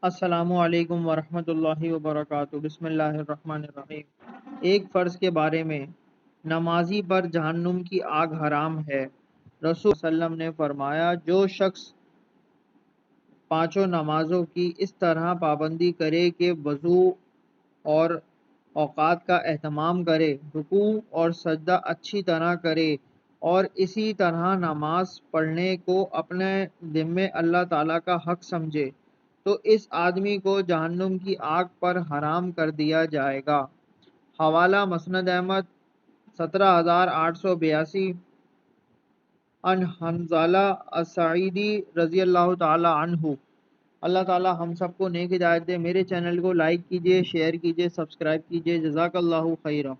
السلام علیکم ورحمۃ اللہ وبرکاتہ۔ بسم اللہ الرحمن الرحیم۔ ایک فرض کے بارے میں، نمازی پر جہنم کی آگ حرام ہے۔ رسول صلی اللہ علیہ وسلم نے فرمایا، جو شخص پانچوں نمازوں کی اس طرح پابندی کرے کہ وضو اور اوقات کا اہتمام کرے، رکوع اور سجدہ اچھی طرح کرے، اور اسی طرح نماز پڑھنے کو اپنے ذمے اللہ تعالیٰ کا حق سمجھے، تو اس آدمی کو جہنم کی آگ پر حرام کر دیا جائے گا۔ حوالہ مسند احمد 17882 عن حنظلہ الساعدی رضی اللہ تعالی عنہ۔ اللہ تعالی ہم سب کو نیک ہدایت دے۔ میرے چینل کو لائک کیجئے، شیئر کیجئے، سبسکرائب کیجئے۔ جزاک اللہ خیرہ۔